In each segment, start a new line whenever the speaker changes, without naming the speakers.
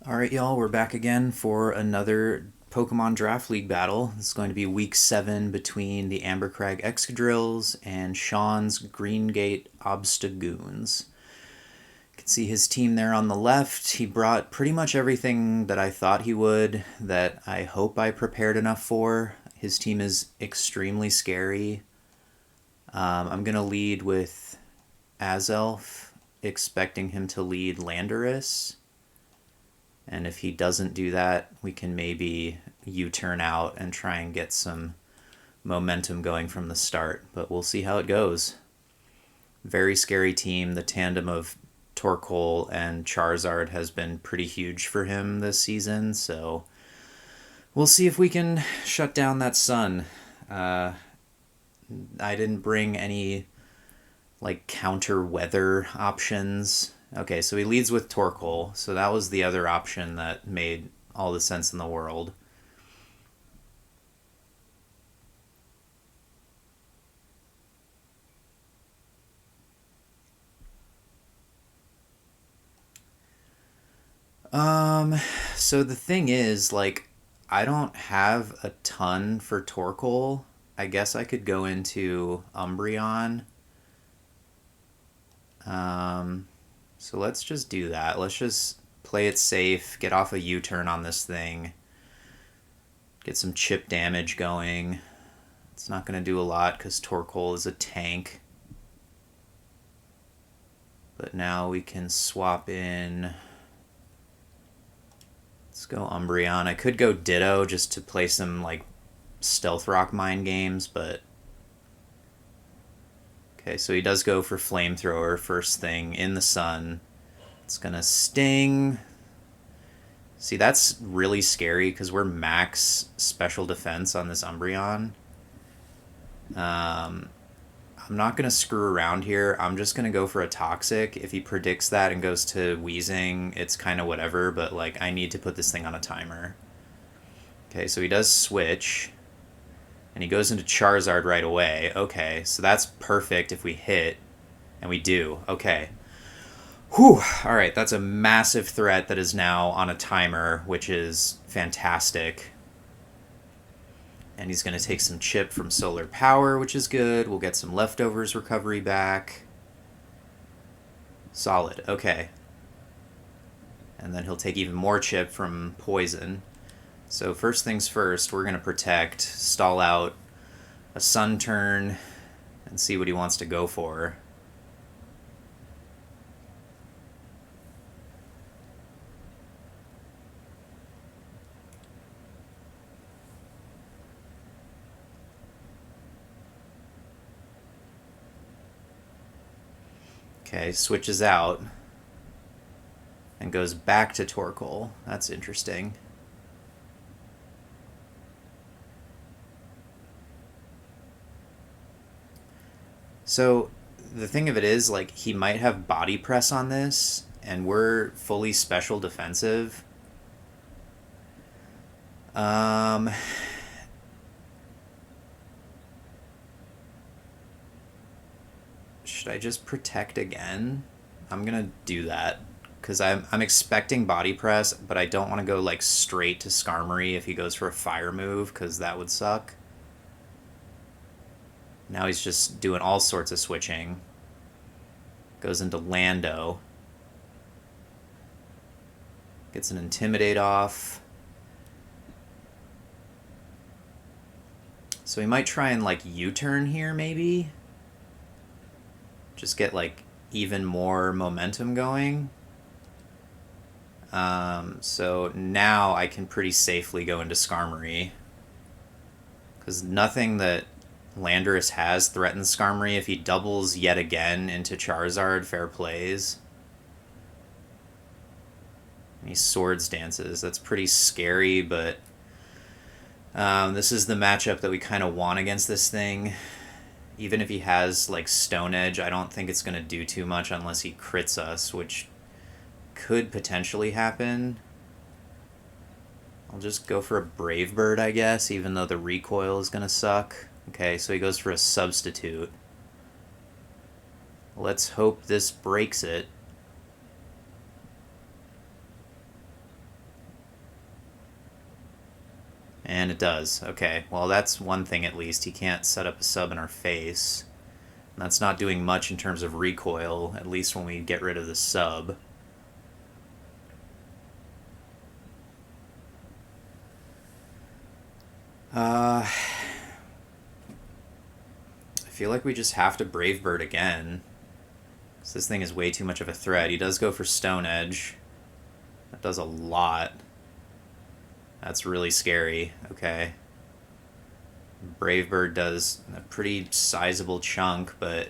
Alright, y'all, we're back again for another Pokemon Draft League battle. This is going to be week 7 between the Ambercrag Excadrills and Shawn's Greengate Obstagoons. You can see his team there on the left. He brought pretty much everything that I thought he would, that I hope I prepared enough for. His team is extremely scary. I'm going to lead with Azelf, expecting him to lead Landorus. And if he doesn't do that, we can maybe U-turn out and try and get some momentum going from the start. But we'll see how it goes. Very scary team. The tandem of Torkoal and Charizard has been pretty huge for him this season. So we'll see if we can shut down that sun. I didn't bring any counter weather options. Okay, so he leads with Torkoal, so that was the other option that made all the sense in the world. So the thing is, I don't have a ton for Torkoal. I guess I could go into Umbreon. So let's just do that. Let's just play it safe, get off a U-turn on this thing, get some chip damage going. It's not going to do a lot because Torkoal is a tank. But now we can swap in. Let's go Umbreon. I could go Ditto just to play some Stealth Rock mind games, but okay, so he does go for Flamethrower first thing in the sun. It's gonna sting. See, that's really scary because we're max special defense on this Umbreon. I'm not gonna screw around here. I'm just gonna go for a Toxic. If he predicts that and goes to Wheezing, it's kind of whatever, but I need to put this thing on a timer. Okay, so he does switch. And he goes into Charizard right away. Okay, so that's perfect if we hit. And we do. Okay. Whew. Alright, that's a massive threat that is now on a timer, which is fantastic. And he's going to take some chip from Solar Power, which is good. We'll get some leftovers recovery back. Solid. Okay. And then he'll take even more chip from Poison. So first things first, we're going to protect, stall out a Sun turn, and see what he wants to go for. Okay, switches out and goes back to Torkoal. That's interesting. So the thing of it is, he might have body press on this, and we're fully special defensive. Should I just protect again? I'm gonna do that because I'm expecting body press, but I don't want to go straight to Skarmory if he goes for a fire move because that would suck. Now he's just doing all sorts of switching. Goes into Lando. Gets an Intimidate off. So he might try and U-turn here maybe. Just get even more momentum going. So now I can pretty safely go into Skarmory. Because nothing that Landorus has threatens Skarmory. If he doubles yet again into Charizard, fair plays. And he Swords Dances. That's pretty scary, but this is the matchup that we kind of want against this thing. Even if he has Stone Edge, I don't think it's going to do too much unless he crits us, which could potentially happen. I'll just go for a Brave Bird, I guess, even though the recoil is going to suck. Okay, so he goes for a Substitute. Let's hope this breaks it. And it does. Okay, well that's one thing at least. He can't set up a sub in our face. That's not doing much in terms of recoil, at least when we get rid of the sub. I feel like we just have to Brave Bird again. Because this thing is way too much of a threat. He does go for Stone Edge. That does a lot. That's really scary. Okay. Brave Bird does a pretty sizable chunk, but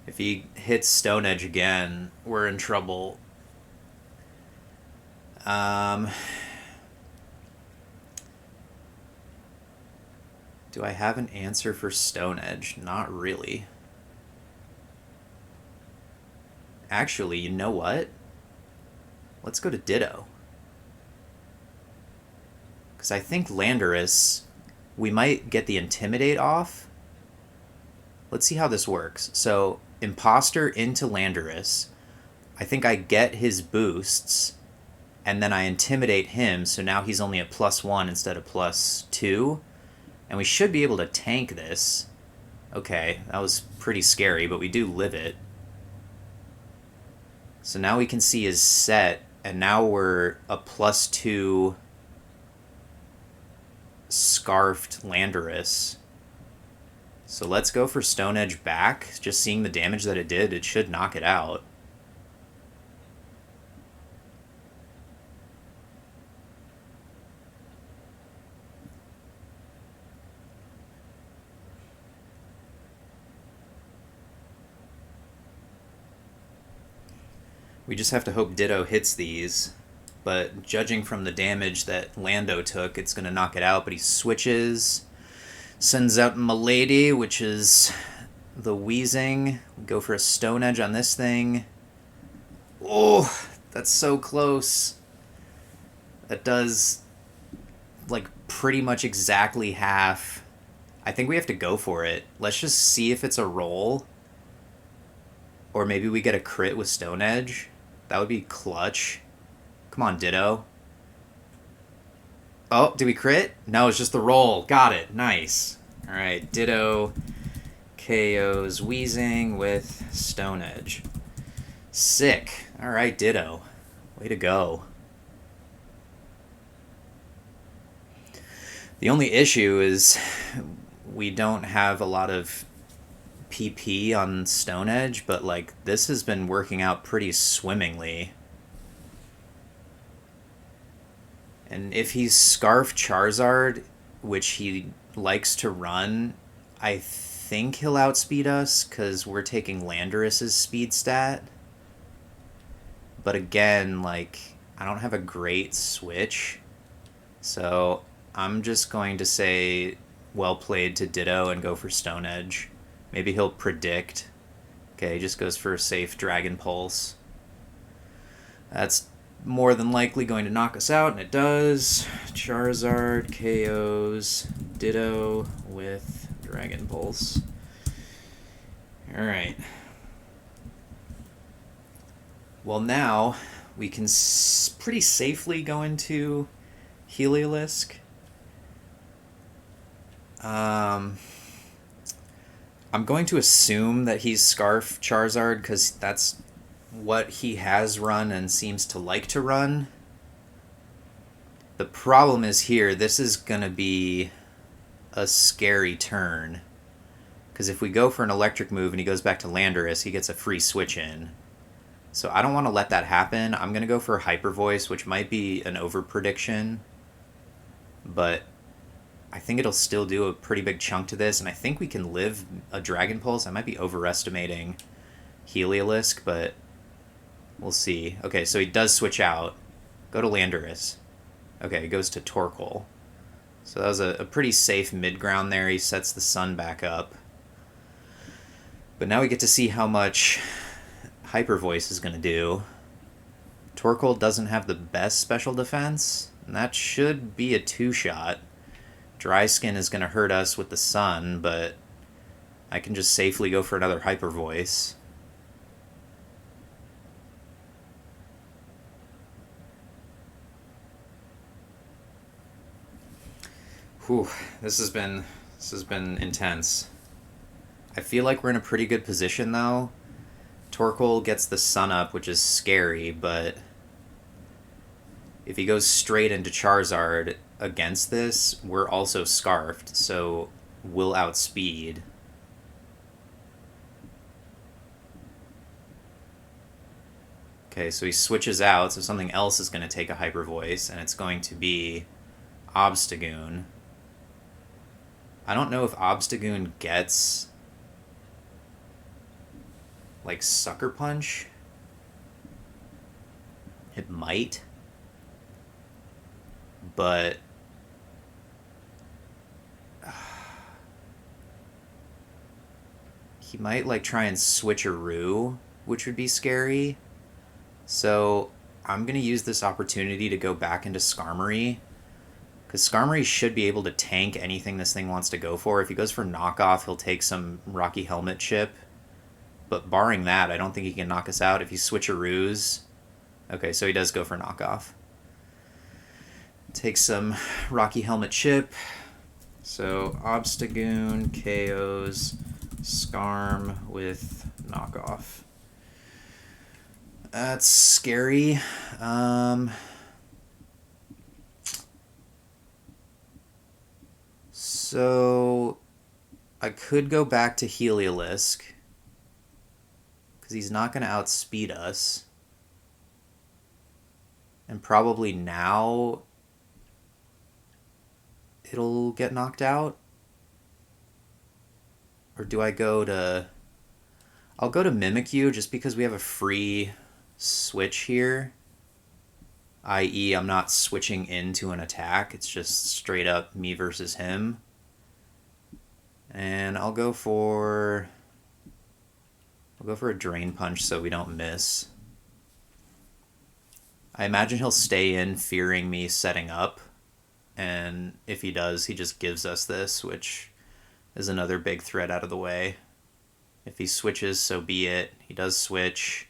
if he hits Stone Edge again, we're in trouble. Do I have an answer for Stone Edge? Not really. Actually, you know what? Let's go to Ditto. Because I think Landorus, we might get the Intimidate off. Let's see how this works. So, Imposter into Landorus. I think I get his boosts, and then I Intimidate him, so now he's only at +1 instead of +2. And we should be able to tank this. Okay, that was pretty scary, but we do live it. So now we can see his set, and now we're a +2 Scarfed Landorus. So let's go for Stone Edge back. Just seeing the damage that it did, it should knock it out. We just have to hope Ditto hits these. But judging from the damage that Lando took, it's going to knock it out. But he switches, sends out Milady, which is the Wheezing. We go for a Stone Edge on this thing. Oh, that's so close. That does, like, pretty much exactly half. I think we have to go for it. Let's just see if it's a roll. Or maybe we get a crit with Stone Edge. That would be clutch. Come on, Ditto. Oh, did we crit? No, it's just the roll. Got it. Nice. Alright, Ditto KOs Wheezing with Stone Edge. Sick. Alright, Ditto. Way to go. The only issue is we don't have a lot of PP on Stone Edge, but like this has been working out pretty swimmingly. And if he's Scarf Charizard, which he likes to run, I think he'll outspeed us because we're taking Landorus's speed stat. But again, like, I don't have a great switch. So I'm just going to say well played to Ditto and go for Stone Edge. Maybe he'll predict. Okay, he just goes for a safe Dragon Pulse. That's more than likely going to knock us out, and it does. Charizard KOs Ditto with Dragon Pulse. Alright. Well, now we can pretty safely go into Heliolisk. I'm going to assume that he's Scarf Charizard because that's what he has run and seems to like to run. The problem is here, this is going to be a scary turn. Because if we go for an electric move and he goes back to Landorus, he gets a free switch in. So I don't want to let that happen. I'm going to go for Hyper Voice, which might be an over prediction. But I think it'll still do a pretty big chunk to this, and I think we can live a Dragon Pulse. I might be overestimating Heliolisk, but we'll see. Okay, so he does switch out. Go to Landorus. Okay, he goes to Torkoal. So that was a pretty safe mid-ground there. He sets the sun back up. But now we get to see how much Hyper Voice is going to do. Torkoal doesn't have the best special defense, and that should be a two-shot. Dry Skin is going to hurt us with the sun, but I can just safely go for another Hyper Voice. Whew, this has been intense. I feel like we're in a pretty good position though. Torkoal gets the sun up, which is scary, but if he goes straight into Charizard against this, we're also scarfed, so we'll outspeed. Okay, so he switches out, so something else is going to take a Hyper Voice, and it's going to be Obstagoon. I don't know if Obstagoon gets like Sucker Punch. It might, but he might like try and switcheroo, which would be scary. So I'm gonna use this opportunity to go back into Skarmory, because Skarmory should be able to tank anything this thing wants to go for. If he goes for knockoff, he'll take some Rocky Helmet chip. But barring that, I don't think he can knock us out if he switcheroos. Okay, so he does go for knockoff. Take some Rocky Helmet chip. So Obstagoon KOs Skarm with knockoff. That's scary. So I could go back to Heliolisk, because he's not going to outspeed us. And probably now it'll get knocked out. Or do I go to... I'll go to Mimikyu just because we have a free switch here. I.e., I'm not switching into an attack. It's just straight up me versus him. And I'll go for a Drain Punch so we don't miss. I imagine he'll stay in fearing me setting up. And if he does, he just gives us this, which is another big threat out of the way. If he switches, so be it. He does switch.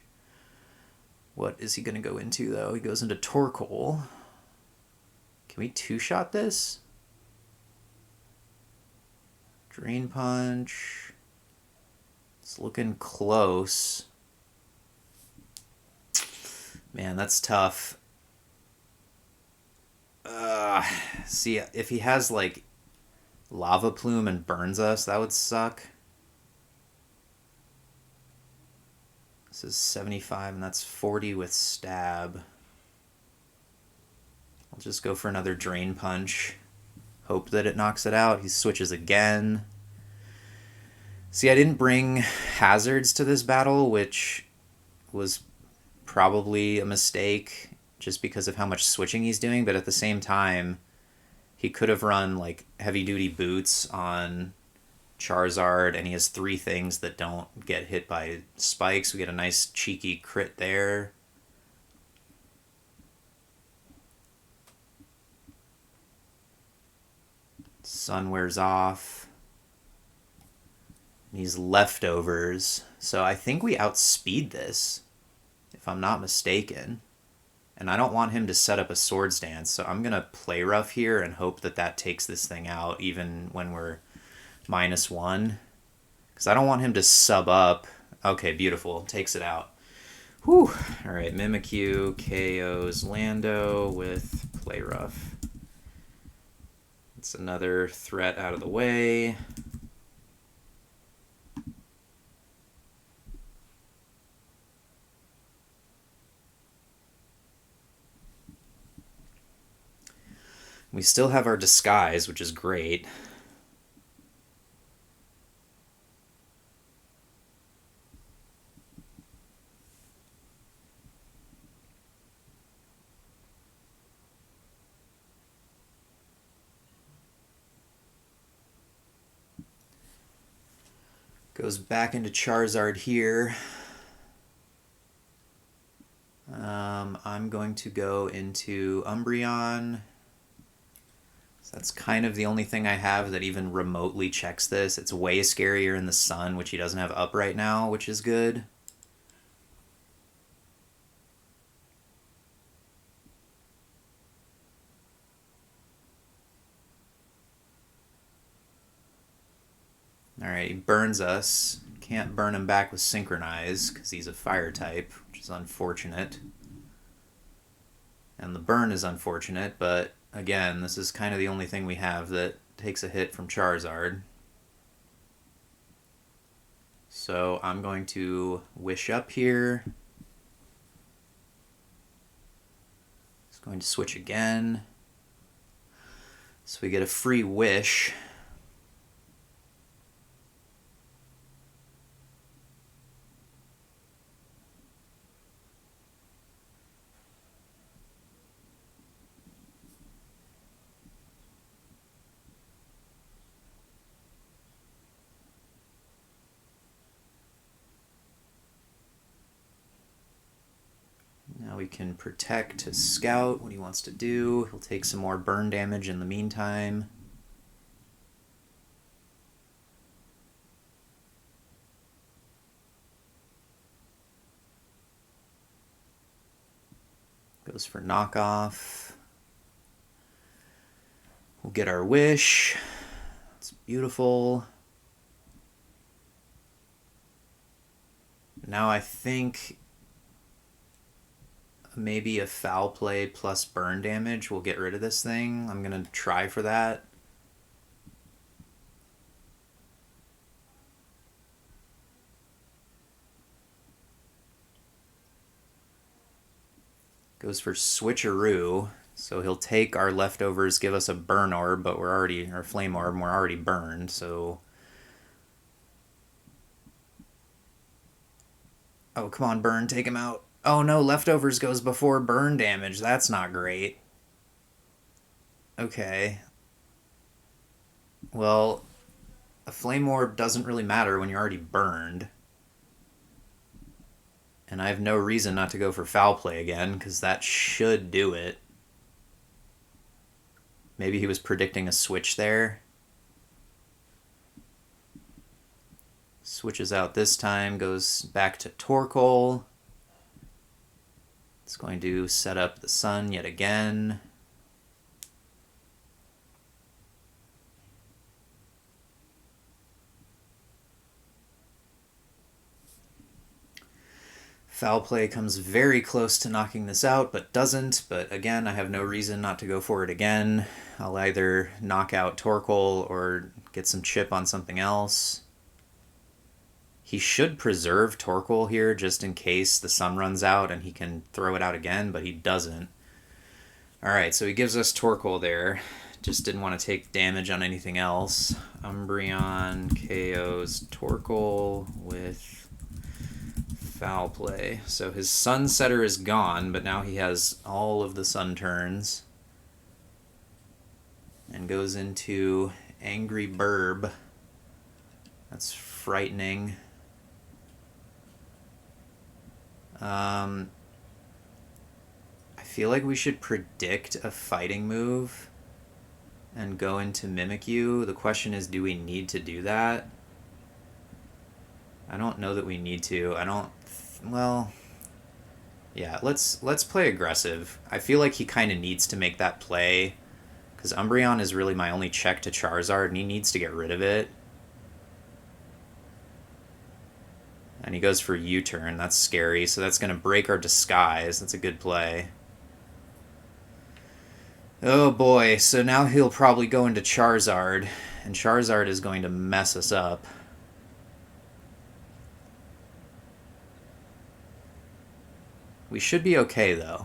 What is he going to go into, though? He goes into Torkoal. Can we two-shot this? Drain Punch. It's looking close. Man, that's tough. See, if he has, like, Lava Plume and burns us, that would suck. This is 75, and that's 40 with Stab. I'll just go for another Drain Punch. Hope that it knocks it out. He switches again. See, I didn't bring hazards to this battle, which was probably a mistake just because of how much switching he's doing, but at the same time, he could have run like heavy-duty boots on Charizard, and he has 3 things that don't get hit by spikes. We get a nice cheeky crit there. Sun wears off. These leftovers. So I think we outspeed this, if I'm not mistaken. And I don't want him to set up a Swords Dance, so I'm going to play rough here and hope that that takes this thing out, even when we're -1. Because I don't want him to sub up. Okay, beautiful. Takes it out. Whew. Alright, Mimikyu KOs Lando with play rough. It's another threat out of the way. We still have our disguise, which is great. Goes back into Charizard here. I'm going to go into Umbreon. So that's kind of the only thing I have that even remotely checks this. It's way scarier in the sun, which he doesn't have up right now, which is good. Alright, he burns us. Can't burn him back with Synchronize because he's a fire type, which is unfortunate. And the burn is unfortunate, but again, this is kind of the only thing we have that takes a hit from Charizard. So I'm going to Wish Up here. It's going to switch again. So we get a free Wish. Now we can protect his scout, what he wants to do. He'll take some more burn damage in the meantime. Goes for knockoff. We'll get our Wish. It's beautiful. Now I think maybe a Foul Play plus burn damage will get rid of this thing. I'm going to try for that. Goes for Switcheroo. So he'll take our leftovers, give us a burn orb, but we're already, or flame orb, and we're already burned, so... Oh, come on, burn, take him out. Oh no, leftovers goes before burn damage. That's not great. Okay. Well, a flame orb doesn't really matter when you're already burned. And I have no reason not to go for Foul Play again, because that should do it. Maybe he was predicting a switch there. Switches out this time, goes back to Torkoal. It's going to set up the sun yet again. Foul Play comes very close to knocking this out, but doesn't. But again, I have no reason not to go for it again. I'll either knock out Torkoal or get some chip on something else. He should preserve Torkoal here just in case the sun runs out and he can throw it out again, but he doesn't. Alright, so he gives us Torkoal there. Just didn't want to take damage on anything else. Umbreon KOs Torkoal with Foul Play. So his Sun Setter is gone, but now he has all of the Sun turns. And goes into Angry Burb. That's frightening. I feel like we should predict a fighting move and go into Mimikyu. The question is, do we need to do that? I don't know that we need to. Well, yeah, let's play aggressive. I feel like he kind of needs to make that play because Umbreon is really my only check to Charizard and he needs to get rid of it. And he goes for U-turn. That's scary. So that's going to break our disguise. That's a good play. Oh boy. So now he'll probably go into Charizard. And Charizard is going to mess us up. We should be okay, though.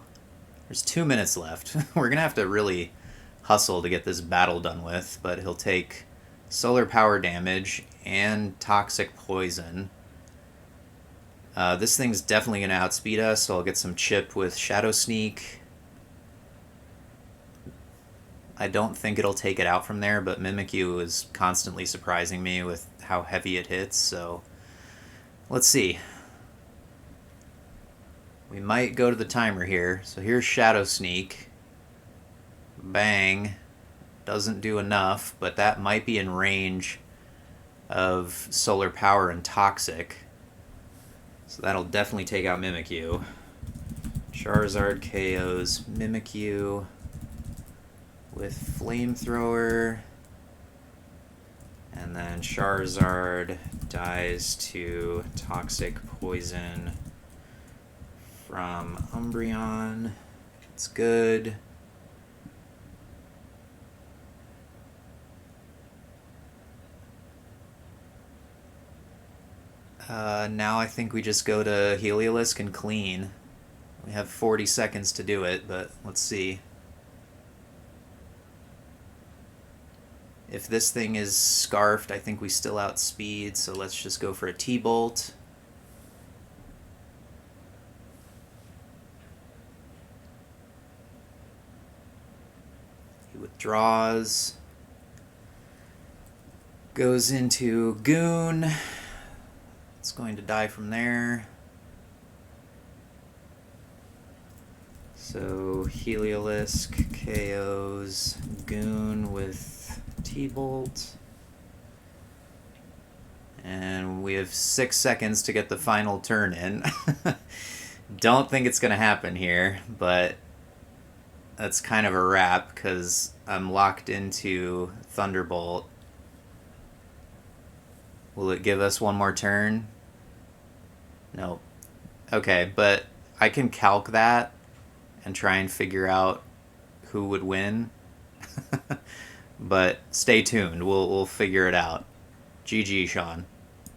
There's 2 minutes left. We're going to have to really hustle to get this battle done with. But he'll take solar power damage and toxic poison. This thing's definitely going to outspeed us, so I'll get some chip with Shadow Sneak. I don't think it'll take it out from there, but Mimikyu is constantly surprising me with how heavy it hits, so let's see. We might go to the timer here. So here's Shadow Sneak. Bang. Doesn't do enough, but that might be in range of Solar Power and Toxic. So that'll definitely take out Mimikyu. Charizard KOs Mimikyu with Flamethrower. And then Charizard dies to Toxic Poison from Umbreon. It's good. Now I think we just go to Heliolisk and clean. We have 40 seconds to do it, but let's see. If this thing is scarfed, I think we still outspeed, so let's just go for a T-Bolt. He withdraws. Goes into Goon. It's going to die from there. So Heliolisk KOs Goon with T-Bolt. And we have 6 seconds to get the final turn in. Don't think it's going to happen here, but that's kind of a wrap because I'm locked into Thunderbolt. Will it give us one more turn? Nope. Okay, but I can calc that and try and figure out who would win. But stay tuned. We'll figure it out. GG, Shawn.